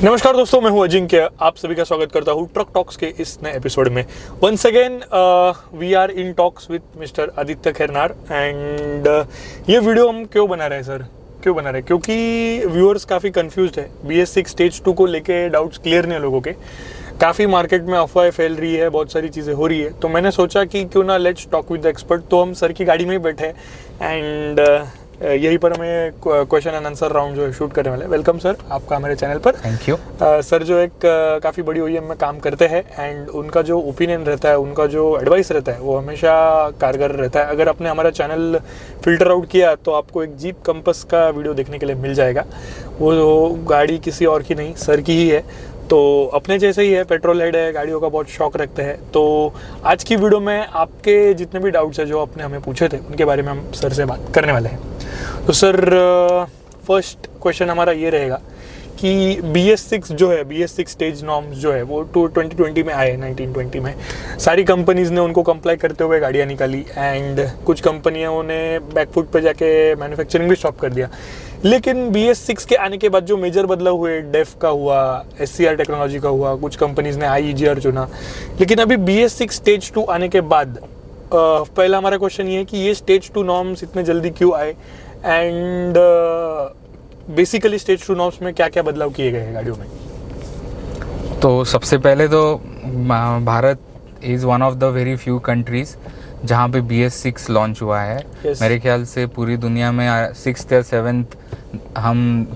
नमस्कार दोस्तों, मैं हूं अजिंक्य। आप सभी का स्वागत करता हूं ट्रक टॉक्स के इस नए एपिसोड में। Once again we are in talks with mister Aditya Khairnar and ये वीडियो हम क्यों बना रहे हैं सर? क्यों बना रहे हैं? क्योंकि व्यूअर्स काफ़ी कंफ्यूज्ड है। BS6 स्टेज 2 को लेके डाउट्स क्लियर नहीं है लोगों के। काफ़ी मार्केट में अफवाहें फैल रही है, बहुत सारी चीज़ें हो रही है। तो मैंने सोचा कि क्यों ना let's talk with the expert. तो हम सर की गाड़ी में ही बैठे एंड यहीं पर हमें क्वेश्चन एंड आंसर राउंड जो है शूट करने वाले हैं। वेलकम सर आपका हमारे चैनल पर। Thank you. सर जो एक काफ़ी बड़ी OEM में काम करते हैं एंड उनका जो ओपिनियन रहता है, उनका जो एडवाइस रहता है वो हमेशा कारगर रहता है। अगर आपने हमारा चैनल फिल्टर आउट किया तो आपको एक जीप कंपस का वीडियो देखने के लिए मिल जाएगा। वो गाड़ी किसी और की नहीं, सर की ही है। तो अपने जैसे ही है, पेट्रोल हेड है, गाड़ियों का बहुत शौक रखते हैं। तो आज की वीडियो में आपके जितने भी डाउट्स है जो आपने हमें पूछे थे उनके बारे में हम सर से बात करने वाले हैं। तो सर फर्स्ट क्वेश्चन हमारा ये रहेगा कि BS6 जो है, BS6 स्टेज नॉर्म्स जो है वो 2020 में आए, 1920 में सारी कंपनीज ने उनको कंप्लाई करते हुए गाड़ियाँ निकाली एंड कुछ कंपनियों ने बैकफुट पे जाके मैन्युफैक्चरिंग भी स्टॉप कर दिया। लेकिन BS6 के आने के बाद जो मेजर बदलाव हुए, डेफ का हुआ, SCR टेक्नोलॉजी का हुआ, कुछ कंपनीज ने IEGR चुना। लेकिन अभी BS6 स्टेज 2 आने के बाद पहला हमारा क्वेश्चन ये है कि ये स्टेज 2 नॉर्म्स इतने जल्दी क्यों आए एंड बेसिकली स्टेज 2 नॉर्म्स में क्या क्या बदलाव किए गए हैं गाड़ियों में? तो सबसे पहले तो Bharat is one of the very few countries जहाँ पे BS6 लॉन्च हुआ है। Yes. मेरे ख्याल से पूरी दुनिया में 6th या 7th हम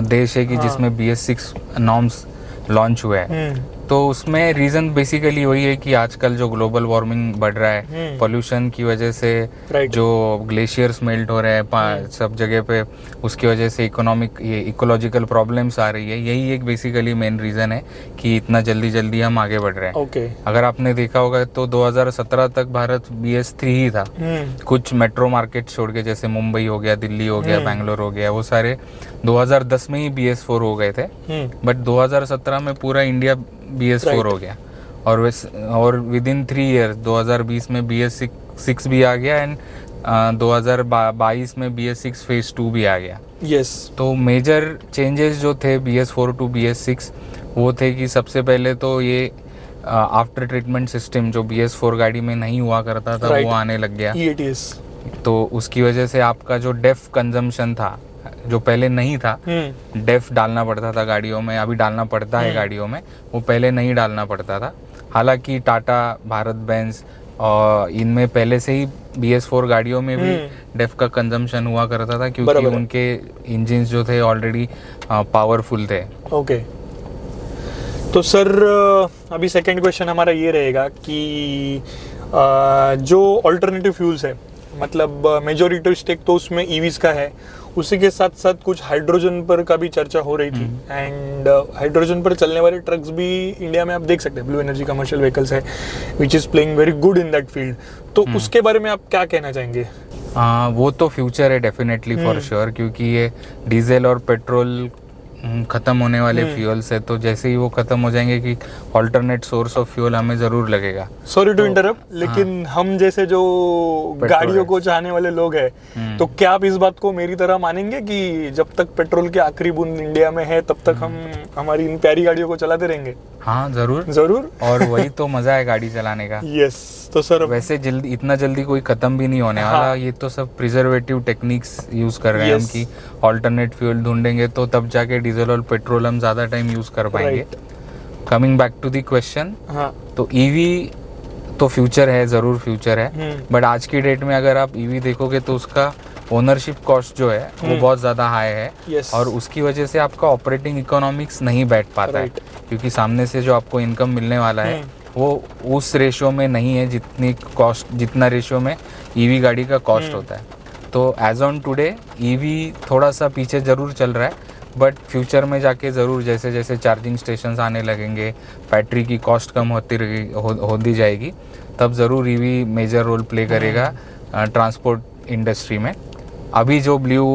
देश है कि जिसमें BS6 नॉर्म्स लॉन्च हुए हैं। तो उसमें रीज़न बेसिकली वही है कि आजकल जो ग्लोबल वार्मिंग बढ़ रहा है, पोल्यूशन की वजह से जो ग्लेशियर्स मेल्ट हो रहे हैं सब जगह पे, उसकी वजह से ये इकोलॉजिकल प्रॉब्लम्स आ रही है। यही एक बेसिकली मेन रीज़न है कि इतना जल्दी हम आगे बढ़ रहे हैं। Okay. अगर आपने देखा होगा तो 2017 तक भारत BS3 ही था। कुछ मेट्रो मार्केट छोड़ के, जैसे मुंबई हो गया, दिल्ली हो गया, बैंगलोर हो गया, वो सारे 2010 में ही BS4 हो गए थे। बट 2017 में पूरा इंडिया BS4 हो गया और विद इन 3 ईयर 2020 में BS6 भी आ गया एंड 2022 में BS6 फेज 2 भी आ गया। Yes. तो मेजर चेंजेस जो थे BS4 टू BS6 वो थे कि सबसे पहले तो ये आफ्टर ट्रीटमेंट सिस्टम जो BS4 गाड़ी में नहीं हुआ करता था वो आने लग गया। EATS. तो उसकी वजह से आपका जो डेफ कंजम्पशन था, जो पहले नहीं था, डेफ डालना पड़ता था गाड़ियों में, अभी डालना पड़ता है गाड़ियों में, वो पहले नहीं डालना पड़ता था। हालांकि टाटा, भारत बेंज और इनमें पहले से ही BS4 गाड़ियों में भी डेफ का कंजम्पशन हुआ करता था क्योंकि उनके इंजन्स जो थे ऑलरेडी पावरफुल थे। ओके। तो सर अभी सेकंड क्वेश्चन हमारा ये रहेगा कि जो अल्टरनेटिव फ्यूल्स है, मतलब मेजॉरिटी स्टेक तो उसमें EVs का है, उसी के साथ साथ कुछ हाइड्रोजन पर का भी चर्चा हो रही थी एंड हाइड्रोजन पर चलने वाले ट्रक्स भी इंडिया में आप देख सकते हैं, ब्लू एनर्जी कमर्शियल व्हीकल्स है which is playing very good in that field. तो उसके बारे में आप क्या कहना चाहेंगे? वो तो फ्यूचर है डेफिनेटली फॉर श्योर, क्योंकि ये डीजल और पेट्रोल खत्म होने वाले फ्यूल्स है। तो जैसे ही वो खत्म हो जाएंगे कि ऑल्टरनेट सोर्स ऑफ फ्यूल हमें जरूर लगेगा। सॉरी टू इंटरप्ट, लेकिन हम जैसे जो गाड़ियों को चाहने वाले लोग हैं, तो क्या आप इस बात को मेरी तरह मानेंगे कि जब तक पेट्रोल की आखिरी बूंद इंडिया में है तब तक हम हमारी इन प्यारी गाड़ियों को चलाते रहेंगे? हाँ जरूर। और वही तो मजा है गाड़ी चलाने का। यस। तो सर वैसे इतना जल्दी कोई खत्म भी नहीं होने वाला। ये तो सब प्रिजर्वेटिव टेक्निक्स यूज कर रहे हैं हम कि ऑल्टरनेट फ्यूल ढूंढेंगे तो तब जाके डीजल और पेट्रोल हम ज्यादा टाइम यूज कर पाएंगे। Coming back to the question, तो EV तो फ्यूचर है, जरूर फ्यूचर है। बट आज की डेट में अगर आप EV देखोगे तो उसका ओनरशिप कॉस्ट जो है वो बहुत ज़्यादा हाई है और उसकी वजह से आपका ऑपरेटिंग इकोनॉमिक्स नहीं बैठ पाता है, क्योंकि सामने से जो आपको इनकम मिलने वाला है वो उस रेशियो में नहीं है जितना रेशियो में EV गाड़ी का कॉस्ट होता है। तो एज ऑन टुडे EV थोड़ा सा पीछे ज़रूर चल रहा है, बट फ्यूचर में जाके ज़रूर जैसे जैसे चार्जिंग स्टेशंस आने लगेंगे, बैटरी की कॉस्ट कम होती जाएगी, तब ज़रूर EV मेजर रोल प्ले करेगा ट्रांसपोर्ट इंडस्ट्री में। अभी जो ब्लू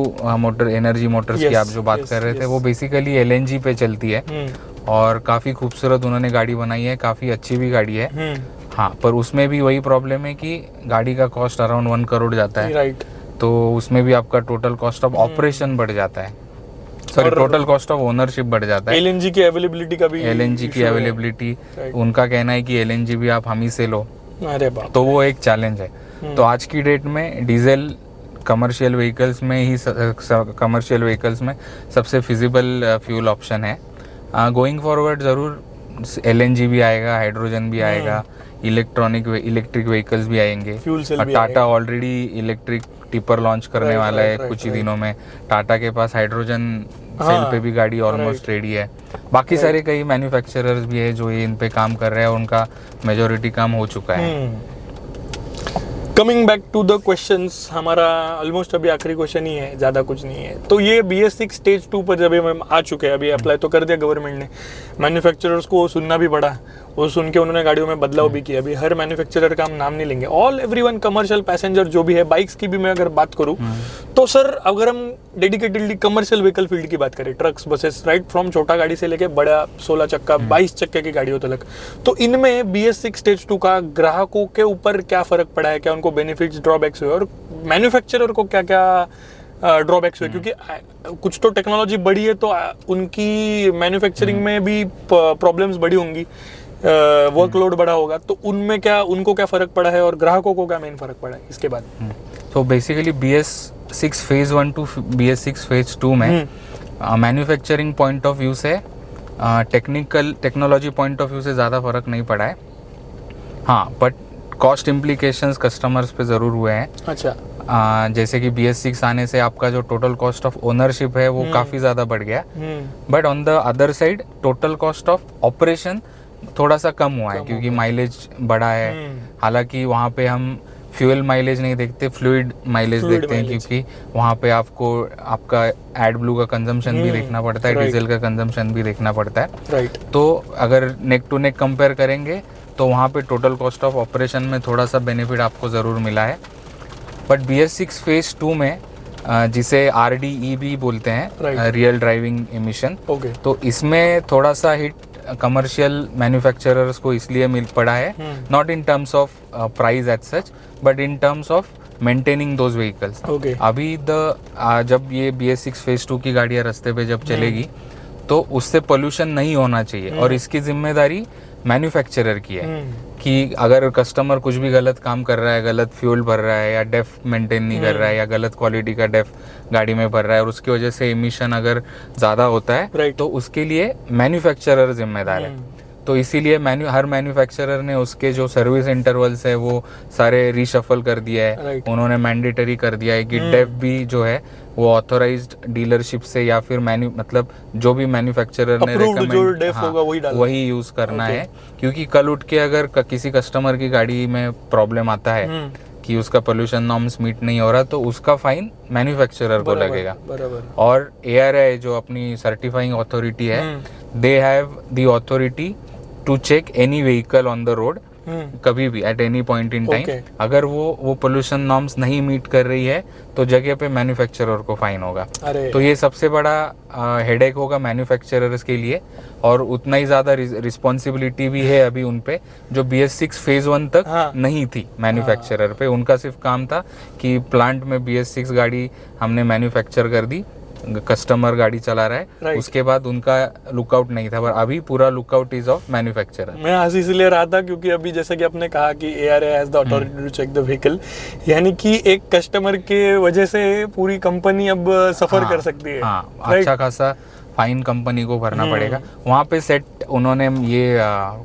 एनर्जी मोटर्स की आप जो बात कर रहे थे वो बेसिकली LNG पे चलती है और काफ़ी खूबसूरत उन्होंने गाड़ी बनाई है, काफ़ी अच्छी भी गाड़ी है। हाँ, पर उसमें भी वही प्रॉब्लम है कि गाड़ी का कॉस्ट अराउंड 1 करोड़ जाता है। तो उसमें भी आपका टोटल कॉस्ट ऑफ ऑपरेशन बढ़ जाता है। Sorry total cost of ownership बढ़ जाता है। एलएनजी की अवेलेबिलिटी का भी एलएनजी की issue है। Availability, Right. उनका कहना है कि एलएनजी भी आप हम ही से लो, अरे बाप, तो वो एक चैलेंज है। तो आज की डेट में डीजल कमर्शियल व्हीकल्स में ही कमर्शियल व्हीकल्स में सबसे फिजिबल फ्यूल ऑप्शन है। गोइंग फॉरवर्ड ज़रूर एलएनजी भी आएगा, हाइड्रोजन भी आएगा, इलेक्ट्रिक व्हीकल्स भी आएंगे। फ्यूल सेल भी Tata already electric tipper launch करने वाला है कुछ ही right. दिनों में। टाटा के पास हाइड्रोजन सेल हाँ, पे भी गाड़ी ऑलमोस्ट रेडी है। बाकी सारे कई मैन्युफैक्चरर्स भी है जो ये इन पे काम कर रहे हैं, उनका मेजोरिटी काम हो चुका है। Coming back to the questions, हमारा ऑलमोस्ट अभी आखिरी क्वेश्चन ही है, ज़्यादा कुछ नहीं है। तो ये BS6 स्टेज 2 पर जब हम आ चुके हैं, अभी अप्लाई तो कर दिया गवर्नमेंट ने, मैन्युफैक्चरर्स को सुनना भी पड़ा, वो सुन के उन्होंने गाड़ियों में बदलाव भी किया। अभी हर मैन्युफैक्चरर का हम नाम नहीं लेंगे, ऑल एवरीवन कमर्शियल पैसेंजर जो भी है, बाइक्स की भी मैं अगर बात करूँ तो सर अगर हम डेडिकेटेडली कमर्शियल व्हीकल फील्ड की बात करें, ट्रक्स, बसेस, राइट फ्रॉम छोटा गाड़ी से लेके बड़ा 16 चक्का 22 चक्के की गाड़ियों तक, तो इनमें BS6 स्टेज 2 का ग्राहकों के ऊपर क्या फर्क पड़ा है, क्या उनको बेनिफिट्स ड्रॉबैक्स हुए और मैन्युफैक्चरर को क्या क्या ड्रॉबैक्स हुए? क्योंकि कुछ तो टेक्नोलॉजी बढ़ी है तो उनकी मैन्युफैक्चरिंग में भी प्रॉब्लम्स बढ़ी होंगी, वर्कलोड बढ़ा होगा, तो उनमें क्या, उनको क्या फर्क पड़ा है और ग्राहकों को क्या मेन फर्क पड़ा है इसके बाद? तो basically BS6 phase 1 to BS6 phase 2 में मैन्युफैक्चरिंग पॉइंट ऑफ व्यू से, टेक्नोलॉजी पॉइंट ऑफ व्यू से ज़्यादा फर्क नहीं पड़ा है। हाँ, बट कॉस्ट इम्प्लीकेशंस कस्टमर्स पे ज़रूर हुए हैं। अच्छा, जैसे कि BS6 आने से आपका जो टोटल कॉस्ट ऑफ ओनरशिप है वो काफ़ी ज़्यादा बढ़ गया, but on the other side total cost of operation थोड़ा सा कम हुआ है क्योंकि माइलेज बढ़ा है। हालांकि वहाँ पे हम फ्यूल माइलेज नहीं देखते, फ्लूइड माइलेज देखते हैं, क्योंकि वहाँ पे आपको आपका एडब्लू का कंजम्पशन भी देखना पड़ता है, डीजल का कंजम्पशन भी देखना पड़ता है। राइट, तो अगर नेक टू नेक कंपेयर करेंगे तो वहाँ पे टोटल कॉस्ट ऑफ ऑपरेशन में थोड़ा सा बेनिफिट आपको ज़रूर मिला है। बट BS6 फेज 2 में जिसे RDE भी बोलते हैं, रियल ड्राइविंग एमिशन, तो इसमें थोड़ा सा हिट कमर्शियल मैन्युफैक्चरर्स को इसलिए मिल पड़ा है, not in terms of price as such but in terms of maintaining those vehicles. अभी जब ये BS6 फेज 2 की गाड़ियाँ रास्ते पे जब चलेगी तो उससे पोल्यूशन नहीं होना चाहिए, और इसकी जिम्मेदारी मैन्युफैक्चरर की है कि अगर कस्टमर कुछ भी गलत काम कर रहा है, गलत फ्यूल भर रहा है या डेफ मेंटेन नहीं कर रहा है या गलत क्वालिटी का डेफ गाड़ी में भर रहा है और उसकी वजह से एमिशन अगर ज़्यादा होता है तो उसके लिए मैन्युफैक्चरर जिम्मेदार है। तो इसीलिए हर मैन्युफैक्चरर ने उसके जो सर्विस इंटरवल्स है वो सारे रीशफल कर दिया है, उन्होंने मैंडेटरी कर दिया है कि डेफ भी जो है वो ऑथोराइज्ड डीलरशिप से या फिर मतलब जो भी मैन्युफैक्चरर ने रेकमेंड वही यूज करना है। क्योंकि कल उठ के अगर किसी कस्टमर की गाड़ी में प्रॉब्लम आता है कि उसका पोल्यूशन नॉर्म्स मीट नहीं हो रहा तो उसका फाइन मैन्युफैक्चरर को लगेगा। और ARAI जो अपनी सर्टिफाइंग अथॉरिटी है, they have the authority to check any vehicle on the road कभी भी at any point in time. अगर वो पोल्यूशन नॉर्म्स नहीं मीट कर रही है तो जगह पे मैन्युफैक्चरर को फाइन होगा। तो ये सबसे बड़ा हेडेक होगा मैन्युफैक्चरर्स के लिए, और उतना ही ज्यादा रिस्पॉन्सिबिलिटी भी है अभी उन पे जो BS6 फेज 1 तक नहीं थी मैन्युफैक्चरर पे। उनका सिर्फ काम था कि प्लांट में BS6 गाड़ी हमने मैन्युफैक्चर कर दी, कस्टमर गाड़ी चला रहा है, उसके बाद उनका लुकआउट नहीं था, पर अभी पूरा लुकआउट इज ऑफ मैन्युफैक्चरर। मैं हंसी इसलिए रहा था क्योंकि अभी जैसे कि आपने कहा कि ARAI has the authority to check the vehicle, यानी कि एक कस्टमर के वजह से पूरी कंपनी अब सफर कर सकती है। अच्छा खासा फाइन कंपनी को भरना पड़ेगा। वहाँ पे सेट उन्होंने ये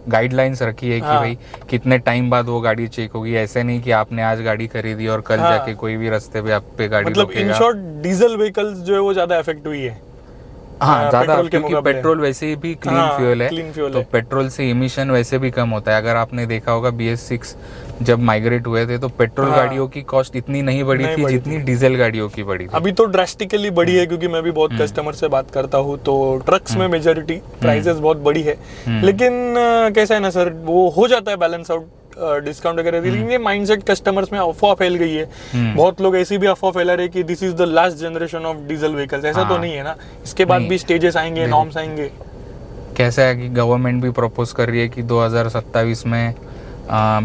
गाइडलाइंस रखी है कि भाई कितने टाइम बाद वो गाड़ी चेक होगी। ऐसे नहीं कि आपने आज गाड़ी खरीदी और कल जाके कोई भी रास्ते पे आप पे गाड़ी मतलब इन शॉर्ट डीजल व्हीकल्स जो है वो ज्यादा अफेक्ट हुई है। हाँ, ज्यादा, क्योंकि पेट्रोल वैसे भी क्लीन फ्यूल है, तो पेट्रोल से इमिशन वैसे भी कम होता है। अगर आपने देखा होगा BS6 जब माइग्रेट हुए थे तो पेट्रोल गाड़ियों की कॉस्ट इतनी नहीं बढ़ी थी जितनी डीजल गाड़ियों की बढ़ी थी। अभी तो ड्रास्टिकली बढ़ी है, क्योंकि मैं भी बहुत कस्टमर से बात करता हूँ तो ट्रक्स में मेजॉरिटी प्राइसेस बहुत बढ़ी है। लेकिन कैसा है ना सर, वो हो जाता है बैलेंस आउट डिस्काउंट वगैरह, लेकिन ये माइंडसेट कस्टमर्स में अफवाह फैल गई है। बहुत लोग ऐसी भी अफवाह फैला रहे कि this is the last generation of diesel vehicles. ऐसा तो नहीं है ना, इसके बाद भी स्टेजेस आएंगे, नॉर्म्स आएंगे। कैसा है कि गवर्नमेंट भी प्रपोज कर रही है कि 2027 में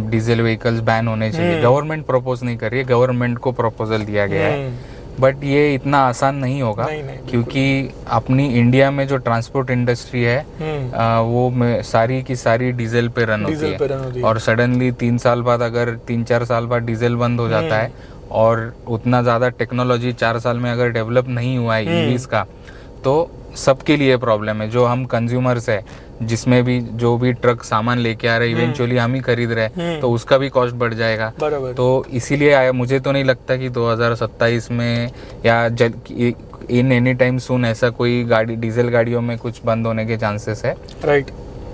डीजल व्हीकल्स बैन होने चाहिए। गवर्नमेंट प्रपोज नहीं कर रही है, गवर्नमेंट को प्रपोजल दिया गया है। बट ये इतना आसान नहीं होगा, नहीं, बिल्कुल। क्योंकि अपनी इंडिया में जो ट्रांसपोर्ट इंडस्ट्री है वो सारी की सारी डीजल पे रन होती है। और सडनली 3 साल बाद, अगर 3-4 साल बाद डीजल बंद हो जाता है और उतना ज़्यादा टेक्नोलॉजी 4 साल में अगर डेवलप नहीं हुआ है ईवीज का, तो सबके लिए प्रॉब्लम है। जो हम कंज्यूमर्स है, जिसमें भी जो भी ट्रक सामान लेके आ रहे हैं, इवेंचुअली हम ही खरीद रहे हैं, तो उसका भी कॉस्ट बढ़ जाएगा। तो इसीलिए मुझे तो नहीं लगता कि 2027 में या इन एनी टाइम सून ऐसा कोई गाड़ी, डीजल गाड़ियों में कुछ बंद होने के चांसेस है। राइट।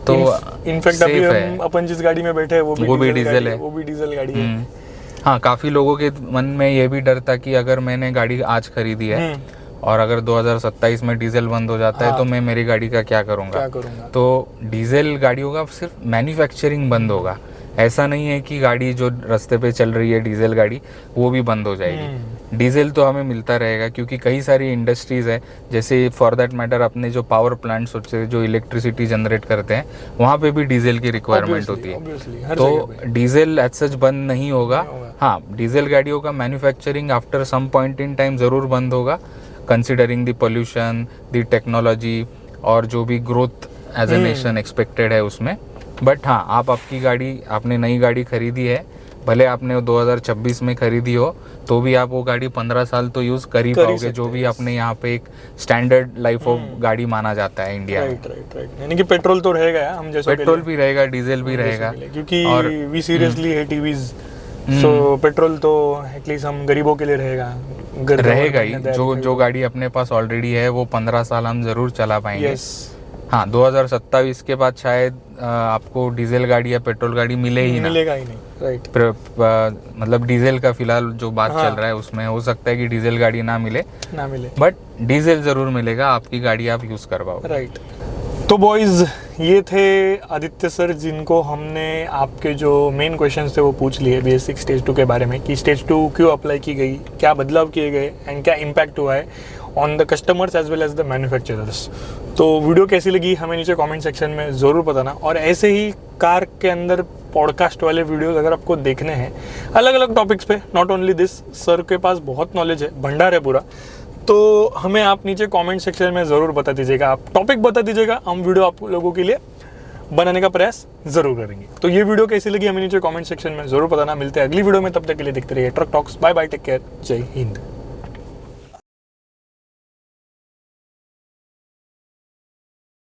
तो इनफैक्ट अभी हम अपन जिस गाड़ी में बैठे हैं वो भी डीजल है, वो भी डीजल गाड़ी है। हाँ, काफी लोगों के मन में ये भी डर था कि अगर मैंने गाड़ी आज खरीदी है और अगर 2027 में डीजल बंद हो जाता है तो मैं मेरी गाड़ी का क्या करूँगा। तो डीजल गाड़ियों का सिर्फ मैन्युफैक्चरिंग बंद होगा, ऐसा नहीं है कि गाड़ी जो रास्ते पे चल रही है डीजल गाड़ी वो भी बंद हो जाएगी। डीजल तो हमें मिलता रहेगा, क्योंकि कई सारी इंडस्ट्रीज है, जैसे फॉर दैट मैटर अपने जो पावर प्लांट्स होते हैं जो इलेक्ट्रिसिटी जनरेट करते हैं, वहाँ पे भी डीजल की रिक्वायरमेंट होती है। तो डीजल एज सच बंद नहीं होगा। हाँ, डीजल गाड़ियों का manufacturing after some point in time जरूर बंद होगा, considering the pollution, the technology और जो भी growth as a nation expected है उसमें। बट हाँ, आप आपकी गाड़ी, आपने नई गाड़ी खरीदी है, भले आपने 2026 में खरीदी हो, तो भी आप वो गाड़ी 15 साल तो यूज कर ही पाओगे, जो भी आपने यहाँ पे एक स्टैंडर्ड लाइफ ऑफ गाड़ी माना जाता है इंडिया में। राइट। यानी कि पेट्रोल तो रहेगा, हम जैसे पेट्रोल भी रहेगा, डीजल भी रहेगा, क्योंकि we seriously hate EVs, so petrol तो एटलीस्ट हम गरीबों के लिए रहेगा ही। जो गाड़ी अपने पास ऑलरेडी है वो 15 साल हम जरूर चला पाएंगे। हाँ, 2027 के बाद शायद आपको डीजल गाड़ी या पेट्रोल गाड़ी मिलेगा ही नहीं। राइट। मतलब डीजल का फिलहाल जो बात चल रहा है उसमें हो सकता है कि डीजल गाड़ी ना मिले, बट डीजल जरूर मिलेगा, आपकी गाड़ी आप यूज कर पाओगे। राइट। तो बॉयज, ये थे आदित्य सर, जिनको हमने आपके जो मेन क्वेश्चंस थे वो पूछ लिए BS6 स्टेज 2 के बारे में, कि स्टेज 2 क्यों अप्लाई की गई, क्या बदलाव किए गए एंड क्या इम्पैक्ट हुआ है on the customers as well as the manufacturers. तो वीडियो कैसी लगी हमें नीचे कमेंट सेक्शन में ज़रूर बताना, और ऐसे ही कार के अंदर पॉडकास्ट वाले वीडियोस अगर आपको देखने हैं अलग अलग टॉपिक्स पे, नॉट ओनली दिस, सर के पास बहुत नॉलेज है, भंडार है पूरा, तो हमें आप नीचे कमेंट सेक्शन में ज़रूर बता दीजिएगा, आप टॉपिक बता दीजिएगा, हम वीडियो आप लोगों के लिए बनाने का प्रयास ज़रूर करेंगे। तो ये वीडियो कैसी लगी हमें नीचे कमेंट सेक्शन में ज़रूर बताना। मिलते हैं अगली वीडियो में, तब तक के लिए देखते रहिए Truck Talks. Bye bye, take care, जय हिंद।